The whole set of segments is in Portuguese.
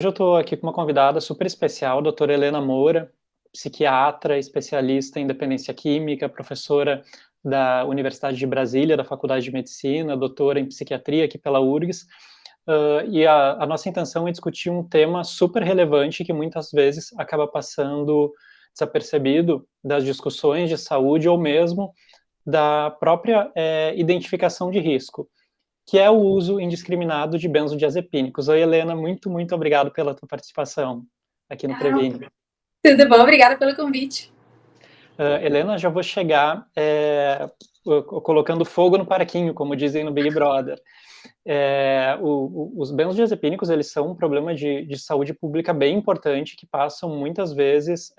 eu estou aqui com uma convidada super especial, a doutora Helena Moura, psiquiatra, especialista em dependência química, professora da Universidade de Brasília, da Faculdade de Medicina, doutora em psiquiatria aqui pela URGS, e a nossa intenção é discutir um tema super relevante que muitas vezes acaba passando desapercebido das discussões de saúde ou mesmo da própria identificação de risco, que é o uso indiscriminado de benzodiazepínicos. Oi, Helena, muito obrigado pela tua participação aqui no Previne. Tudo bom? Obrigada pelo convite. Helena, já vou chegar colocando fogo no parquinho, como dizem no Big Brother. Os benzodiazepínicos, eles são um problema de saúde pública bem importante, que passam muitas vezes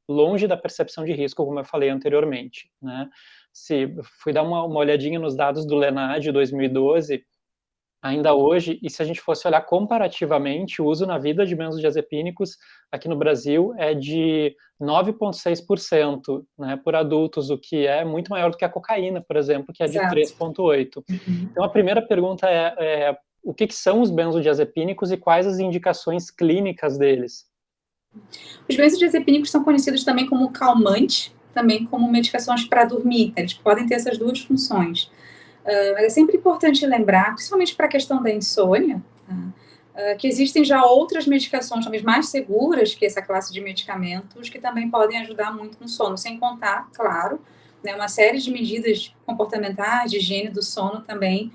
longe da percepção de risco, como eu falei anteriormente, né? Se fui dar uma olhadinha nos dados do LENAD de 2012, ainda hoje, e se a gente fosse olhar comparativamente, o uso na vida de benzodiazepínicos aqui no Brasil é de 9,6%, né, por adultos, o que é muito maior do que a cocaína, por exemplo, que é de 3,8%. Então, a primeira pergunta é o que são os benzodiazepínicos e quais as indicações clínicas deles? Os benzodiazepínicos são conhecidos também como calmante, também como medicações para dormir, eles podem ter essas duas funções. Mas é sempre importante lembrar, principalmente para a questão da insônia, que existem já outras medicações, talvez mais seguras que essa classe de medicamentos, que também podem ajudar muito no sono, sem contar, claro, né, uma série de medidas comportamentais, de higiene do sono também,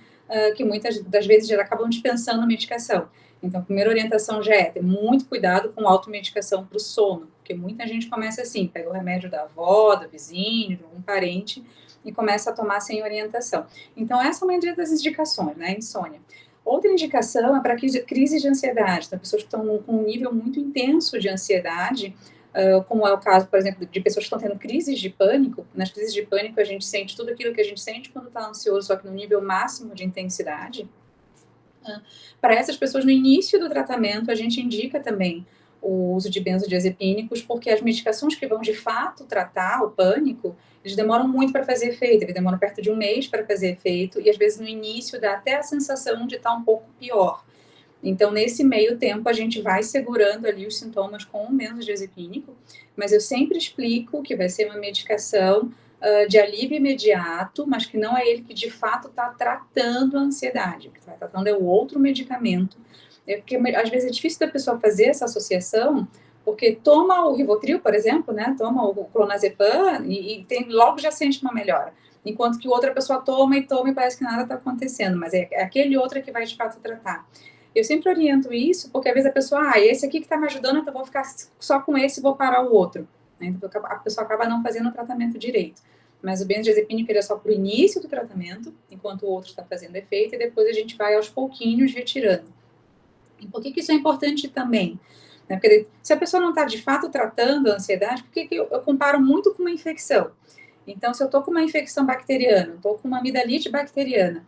que muitas das vezes já acabam dispensando a medicação. Então, a primeira orientação já é ter muito cuidado com automedicação para o sono, porque muita gente começa assim, pega o remédio da avó, do vizinho, de algum parente, e começa a tomar sem orientação. Então, essa é uma das indicações, né, insônia. Outra indicação é para crises de ansiedade, então, pessoas que estão com um nível muito intenso de ansiedade, como é o caso, por exemplo, de pessoas que estão tendo crises de pânico. Nas crises de pânico, a gente sente tudo aquilo que a gente sente quando está ansioso, só que no nível máximo de intensidade. Para essas pessoas, no início do tratamento, a gente indica também o uso de benzodiazepínicos, porque as medicações que vão de fato tratar o pânico, eles demoram muito para fazer efeito, eles demoram perto de um mês para fazer efeito, e às vezes no início dá até a sensação de estar um pouco pior. Então, nesse meio tempo, a gente vai segurando ali os sintomas com o benzodiazepínico, mas eu sempre explico que vai ser uma medicação de alívio imediato, mas que não é ele que de fato está tratando a ansiedade. O que está tratando é o outro medicamento. Porque às vezes é difícil da pessoa fazer essa associação, porque toma o Rivotril, por exemplo, né? Toma o clonazepam e logo já sente uma melhora. Enquanto que outra pessoa toma e parece que nada está acontecendo, mas é aquele outro que vai de fato tratar. Eu sempre oriento isso, porque às vezes a pessoa, esse aqui que está me ajudando, então eu vou ficar só com esse e vou parar o outro. Então a pessoa acaba não fazendo o tratamento direito. Mas o benzodiazepínico é só para o início do tratamento, enquanto o outro está fazendo efeito, e depois a gente vai aos pouquinhos retirando. E por que isso é importante também? Porque se a pessoa não está de fato tratando a ansiedade, por que eu comparo muito com uma infecção? Então, se eu estou com uma infecção bacteriana, estou com uma amidalite bacteriana,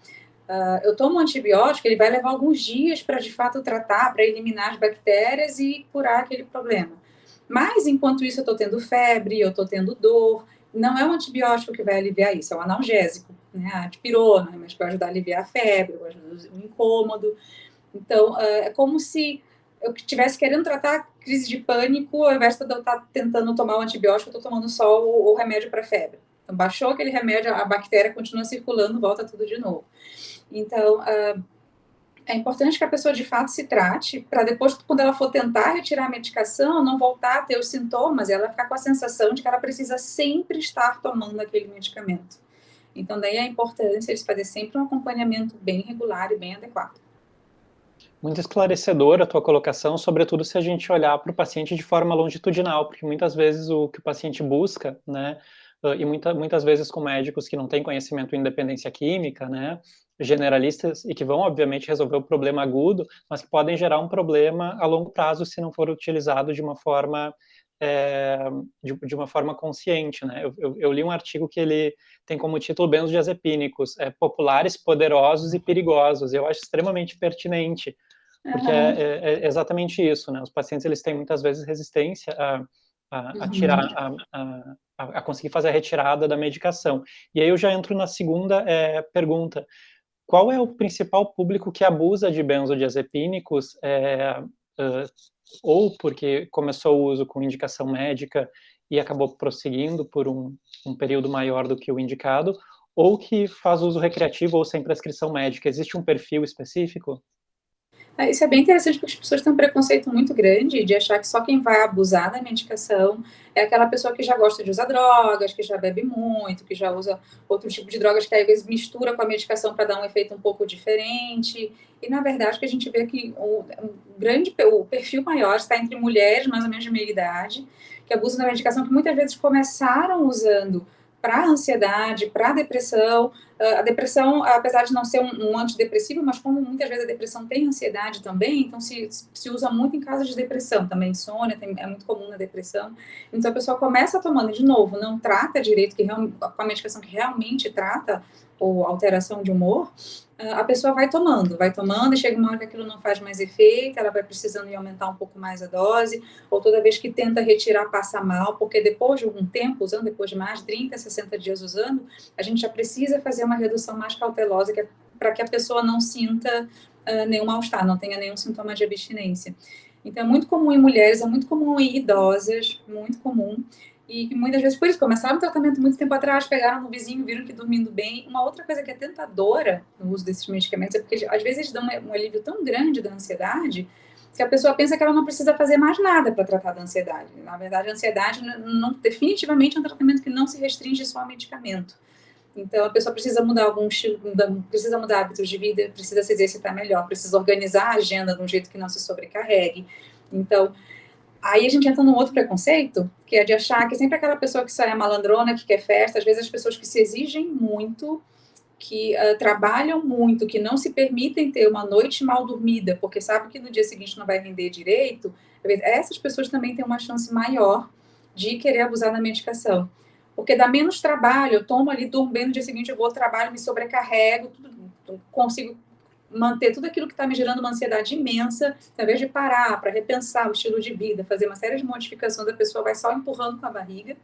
eu tomo um antibiótico, ele vai levar alguns dias para de fato tratar, para eliminar as bactérias e curar aquele problema. Mas, enquanto isso, eu estou tendo febre, eu estou tendo dor, não é um antibiótico que vai aliviar isso, é um analgésico, né? A dipirona, mas que vai ajudar a aliviar a febre, vai ajudar o incômodo. Então, é como se eu estivesse querendo tratar crise de pânico, ao invés de eu estar tentando tomar o antibiótico, eu estou tomando só o remédio para febre. Então, baixou aquele remédio, a bactéria continua circulando, volta tudo de novo. Então, é importante que a pessoa de fato se trate, para depois, quando ela for tentar retirar a medicação, não voltar a ter os sintomas, ela ficar com a sensação de que ela precisa sempre estar tomando aquele medicamento. Então, daí a importância de fazer sempre um acompanhamento bem regular e bem adequado. Muito esclarecedora a tua colocação, sobretudo se a gente olhar para o paciente de forma longitudinal, porque muitas vezes o que o paciente busca, né, e muitas vezes com médicos que não têm conhecimento em dependência química, né, generalistas, e que vão, obviamente, resolver o problema agudo, mas que podem gerar um problema a longo prazo se não for utilizado de uma forma de uma forma consciente, né? Eu li um artigo que ele tem como título benzodiazepínicos, populares, poderosos e perigosos, e eu acho extremamente pertinente, porque é exatamente isso, né? Os pacientes, eles têm muitas vezes resistência a tirar, a conseguir fazer a retirada da medicação. E aí eu já entro na segunda pergunta. Qual é o principal público que abusa de benzodiazepínicos ou porque começou o uso com indicação médica e acabou prosseguindo por um período maior do que o indicado, ou que faz uso recreativo ou sem prescrição médica. Existe um perfil específico? Isso é bem interessante, porque as pessoas têm um preconceito muito grande de achar que só quem vai abusar da medicação é aquela pessoa que já gosta de usar drogas, que já bebe muito, que já usa outro tipo de drogas que às vezes mistura com a medicação para dar um efeito um pouco diferente. E na verdade, o que a gente vê é que o perfil maior está entre mulheres mais ou menos de meia idade, que abusam da medicação, que muitas vezes começaram usando para ansiedade, para depressão. A depressão, apesar de não ser um antidepressivo, mas como muitas vezes a depressão tem ansiedade também, então se usa muito em casos de depressão, também insônia, é muito comum na depressão. Então a pessoa começa tomando de novo, não trata direito, com a medicação que realmente trata, ou alteração de humor, a pessoa vai tomando, e chega uma hora que aquilo não faz mais efeito, ela vai precisando de aumentar um pouco mais a dose, ou toda vez que tenta retirar, passa mal, porque depois de algum tempo usando, depois de mais de 30, 60 dias usando, a gente já precisa fazer uma redução mais cautelosa para que a pessoa não sinta nenhum mal-estar, não tenha nenhum sintoma de abstinência. Então, é muito comum em mulheres, é muito comum em idosas, muito comum. E muitas vezes, por isso, começaram o tratamento muito tempo atrás, pegaram no vizinho, viram que dormindo bem. Uma outra coisa que é tentadora no uso desses medicamentos é porque, às vezes, eles dão um alívio tão grande da ansiedade que a pessoa pensa que ela não precisa fazer mais nada para tratar da ansiedade. Na verdade, a ansiedade definitivamente é um tratamento que não se restringe só a medicamento. Então, a pessoa precisa mudar algum estilo, precisa mudar hábitos de vida, precisa se exercitar melhor, precisa organizar a agenda de um jeito que não se sobrecarregue. Então, aí a gente entra num outro preconceito, que é de achar que sempre aquela pessoa que só é malandrona, que quer festa, às vezes as pessoas que se exigem muito, que trabalham muito, que não se permitem ter uma noite mal dormida, porque sabe que no dia seguinte não vai render direito, essas pessoas também têm uma chance maior de querer abusar da medicação. Porque dá menos trabalho, eu tomo ali, durmo bem, no dia seguinte eu vou ao trabalho, me sobrecarrego, consigo manter tudo aquilo que está me gerando uma ansiedade imensa, ao invés de parar para repensar o estilo de vida, fazer uma série de modificações, a pessoa vai só empurrando com a barriga,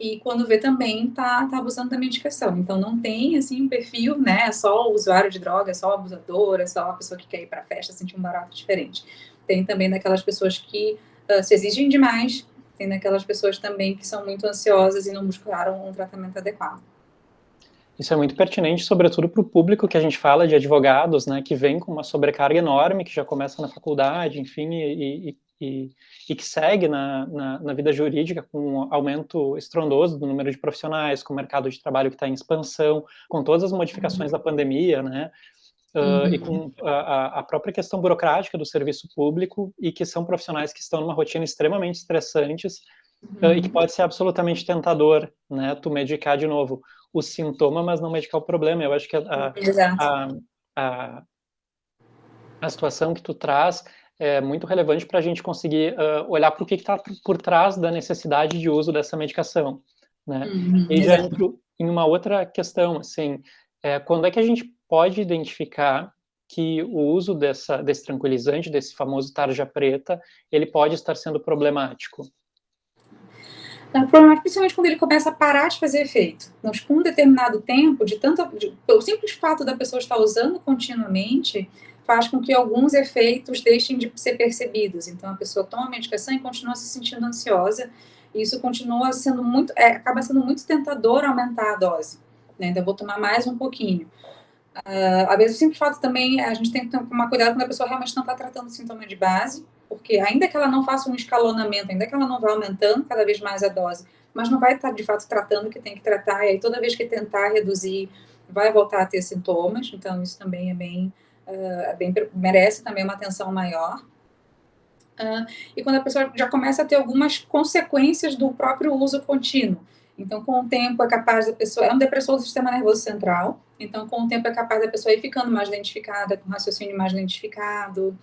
e quando vê também tá abusando da medicação. Então não tem assim um perfil, né, só o usuário de droga, só o abusador, só a pessoa que quer ir para a festa sentir um barato diferente. Tem também daquelas pessoas que se exigem demais, tem daquelas pessoas também que são muito ansiosas e não buscaram um tratamento adequado. Isso é muito pertinente, sobretudo para o público que a gente fala de advogados, né, que vem com uma sobrecarga enorme, que já começa na faculdade, enfim, e que segue na vida jurídica com um aumento estrondoso do número de profissionais, com o mercado de trabalho que está em expansão, com todas as modificações da pandemia, né, e com a própria questão burocrática do serviço público, e que são profissionais que estão numa rotina extremamente estressantes, e que pode ser absolutamente tentador, né, tu medicar de novo o sintoma, mas não medicar o problema. Eu acho que Exato. a, a situação que tu traz é muito relevante para a gente conseguir olhar para o que está por trás da necessidade de uso dessa medicação, né? E já Exato. entro em uma outra questão, assim, quando é que a gente pode identificar que o uso desse tranquilizante, desse famoso tarja preta, ele pode estar sendo problemático? O problema é principalmente quando ele começa a parar de fazer efeito. Mas com um determinado tempo, pelo simples fato da pessoa estar usando continuamente, faz com que alguns efeitos deixem de ser percebidos. Então, a pessoa toma a medicação e continua se sentindo ansiosa, e isso continua sendo acaba sendo muito tentador aumentar a dose. Né? Então, eu vou tomar mais um pouquinho. Às vezes, o simples fato também, a gente tem que tomar cuidado quando a pessoa realmente não está tratando o sintoma de base, porque ainda que ela não faça um escalonamento, ainda que ela não vá aumentando cada vez mais a dose, mas não vai estar, de fato, tratando o que tem que tratar, e aí toda vez que tentar reduzir, vai voltar a ter sintomas, então isso também merece também uma atenção maior. E quando a pessoa já começa a ter algumas consequências do próprio uso contínuo. Então, com o tempo, é capaz da pessoa. É um depressor do sistema nervoso central. Então, com o tempo, é capaz da pessoa ir ficando mais identificada, com raciocínio mais identificado.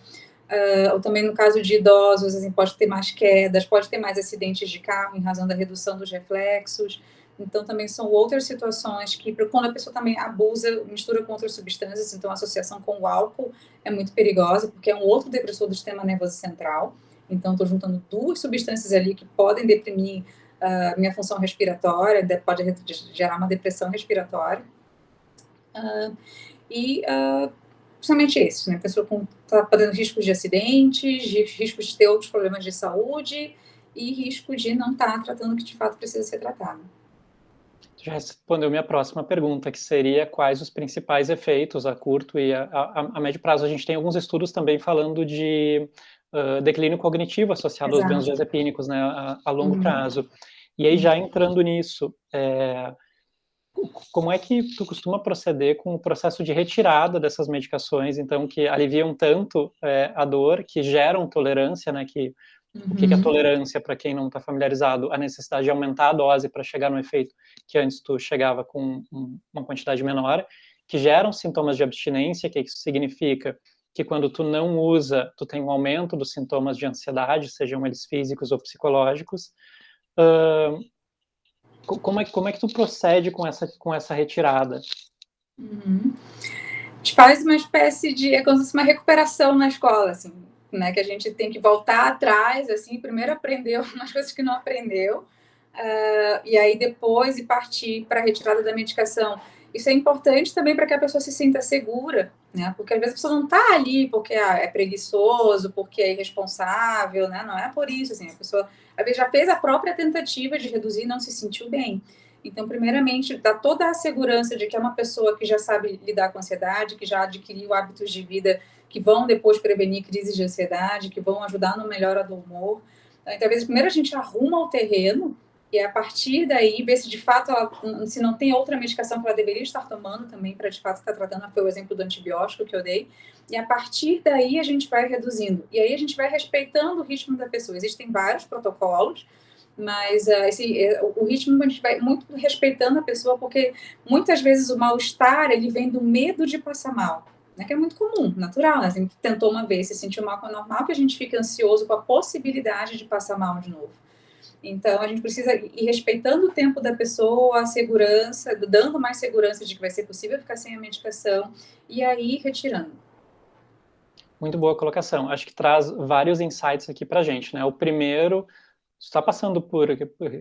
Ou também, no caso de idosos, assim, pode ter mais quedas, pode ter mais acidentes de carro em razão da redução dos reflexos. Então, também são outras situações que, quando a pessoa também abusa, mistura com outras substâncias, então a associação com o álcool é muito perigosa, porque é um outro depressor do sistema nervoso central. Então, estou juntando duas substâncias ali que podem deprimir a minha função respiratória, pode gerar uma depressão respiratória. principalmente esses, né? A pessoa está podendo riscos de acidentes, riscos de ter outros problemas de saúde e risco de não estar tratando o que de fato precisa ser tratado. Já respondeu minha próxima pergunta, que seria quais os principais efeitos a curto e a médio prazo. A gente tem alguns estudos também falando de declínio cognitivo associado aos Exato. benzodiazepínicos, né, a longo prazo. E aí, já entrando nisso, como é que tu costuma proceder com o processo de retirada dessas medicações, então, que aliviam tanto a dor, que geram tolerância, né, o que é tolerância, para quem não está familiarizado? A necessidade de aumentar a dose para chegar no efeito que antes tu chegava com uma quantidade menor, que geram sintomas de abstinência, que isso significa que quando tu não usa, tu tem um aumento dos sintomas de ansiedade, sejam eles físicos ou psicológicos. Como é que tu procede com essa retirada? A gente faz uma espécie de, é como se fosse uma recuperação na escola, assim, né? Que a gente tem que voltar atrás, assim, primeiro aprender umas coisas que não aprendeu, e aí depois ir partir para a retirada da medicação. Isso é importante também para que a pessoa se sinta segura, né? Porque às vezes a pessoa não está ali porque é preguiçoso, porque é irresponsável, né? Não é por isso, assim, a pessoa às vezes já fez a própria tentativa de reduzir e não se sentiu bem. Então, primeiramente, dá toda a segurança de que é uma pessoa que já sabe lidar com ansiedade, que já adquiriu hábitos de vida que vão depois prevenir crises de ansiedade, que vão ajudar no melhora do humor. Então, talvez primeiro a gente arruma o terreno e a partir daí ver se de fato ela, se não tem outra medicação que ela deveria estar tomando também para de fato estar tratando, foi o exemplo do antibiótico que eu dei, e a partir daí a gente vai reduzindo, e aí a gente vai respeitando o ritmo da pessoa. Existem vários protocolos, mas o ritmo a gente vai muito respeitando a pessoa, porque muitas vezes o mal-estar ele vem do medo de passar mal, né, que é muito comum, natural, né? A gente tentou uma vez, se sentiu mal, é normal que a gente fique ansioso com a possibilidade de passar mal de novo. Então, a gente precisa ir respeitando o tempo da pessoa, a segurança, dando mais segurança de que vai ser possível ficar sem a medicação, e aí retirando. Muito boa colocação. Acho que traz vários insights aqui para a gente, né? O primeiro, está passando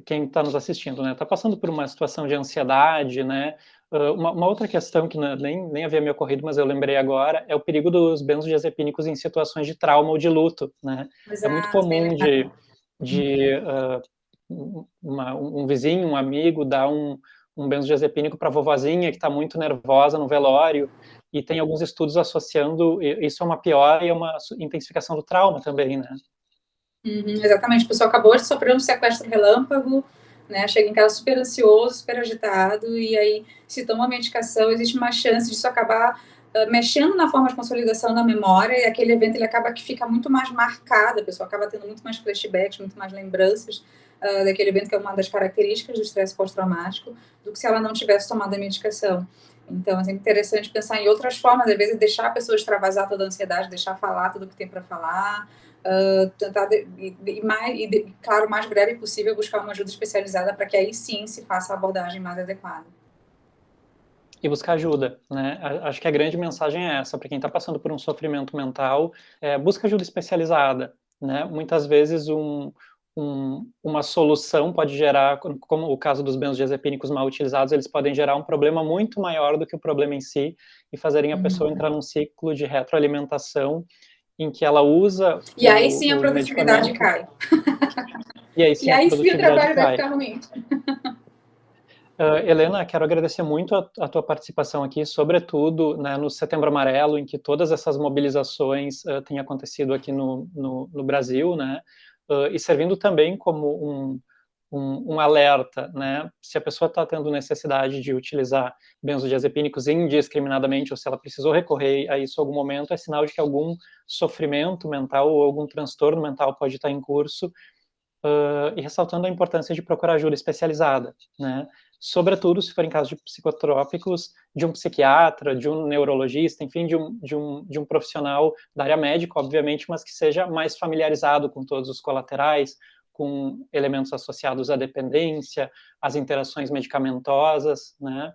quem está nos assistindo, né? Está passando por uma situação de ansiedade, né? Uma outra questão que nem havia me ocorrido, mas eu lembrei agora, é o perigo dos benzodiazepínicos em situações de trauma ou de luto, né? Exato, é muito comum um vizinho, um amigo dar um benzodiazepínico para a vovozinha que está muito nervosa no velório, e tem alguns estudos associando isso a uma piora e a uma intensificação do trauma também, né? Exatamente, a pessoa acabou de sofrer um sequestro relâmpago, né? Chega em casa super ansioso, super agitado, e aí se toma a medicação, existe uma chance disso acabar mexendo na forma de consolidação da memória, e aquele evento ele acaba que fica muito mais marcado, a pessoa acaba tendo muito mais flashbacks, muito mais lembranças daquele evento, que é uma das características do estresse pós-traumático, do que se ela não tivesse tomado a medicação. Então, é interessante pensar em outras formas, às vezes deixar a pessoa extravasar toda a ansiedade, deixar falar tudo o que tem para falar, tentar, claro, o mais breve possível, buscar uma ajuda especializada para que aí sim se faça a abordagem mais adequada. E buscar ajuda, né? Acho que a grande mensagem é essa, para quem está passando por um sofrimento mental, busca ajuda especializada, né? Muitas vezes uma solução pode gerar, como o caso dos benzodiazepínicos mal utilizados, eles podem gerar um problema muito maior do que o problema em si e fazerem a pessoa entrar num ciclo de retroalimentação em que ela usa e aí sim a o produtividade medicamento, cai. e aí sim E a aí sim o produtividade trabalho vai cai. ficar ruim. Helena, quero agradecer muito a tua participação aqui, sobretudo, né, no Setembro Amarelo, em que todas essas mobilizações têm acontecido aqui no Brasil, né, e servindo também como um alerta, né, se a pessoa está tendo necessidade de utilizar benzodiazepínicos indiscriminadamente, ou se ela precisou recorrer a isso em algum momento, é sinal de que algum sofrimento mental ou algum transtorno mental pode estar em curso, e ressaltando a importância de procurar ajuda especializada, né? Sobretudo se for em caso de psicotrópicos, de um psiquiatra, de um neurologista, enfim, de um profissional da área médica, obviamente, mas que seja mais familiarizado com todos os colaterais, com elementos associados à dependência, às interações medicamentosas, né?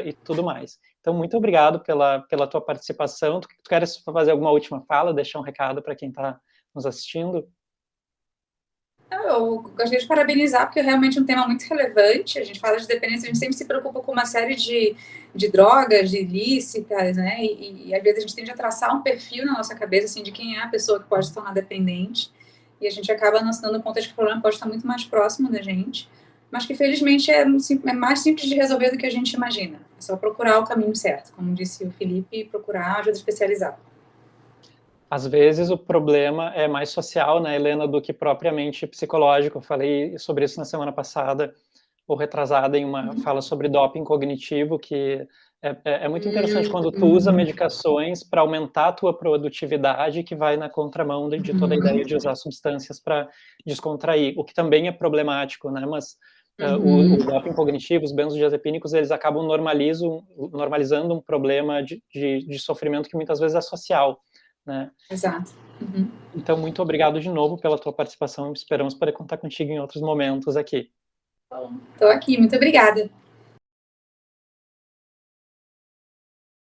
E tudo mais. Então, muito obrigado pela tua participação. Tu queres fazer alguma última fala, deixar um recado para quem está nos assistindo? Eu gostaria de parabenizar, porque é realmente um tema muito relevante. A gente fala de dependência, a gente sempre se preocupa com uma série de drogas, de ilícitas, né? E às vezes a gente tende a traçar um perfil na nossa cabeça, assim, de quem é a pessoa que pode se tornar dependente. E a gente acaba não se dando conta de que o problema pode estar muito mais próximo da gente, mas que felizmente é mais simples de resolver do que a gente imagina. É só procurar o caminho certo, como disse o Felipe, procurar ajuda especializada. Às vezes o problema é mais social, né, Helena, do que propriamente psicológico. Eu falei sobre isso na semana passada, ou retrasada, em uma fala sobre doping cognitivo, que é muito interessante quando tu usa medicações para aumentar a tua produtividade, que vai na contramão de toda a ideia de usar substâncias para descontrair, o que também é problemático, né, mas o doping cognitivo, os benzodiazepínicos, eles acabam normalizando um problema de sofrimento que muitas vezes é social, né? Exato. Então, muito obrigado de novo pela tua participação. Esperamos poder contar contigo em outros momentos aqui. Estou aqui, muito obrigada.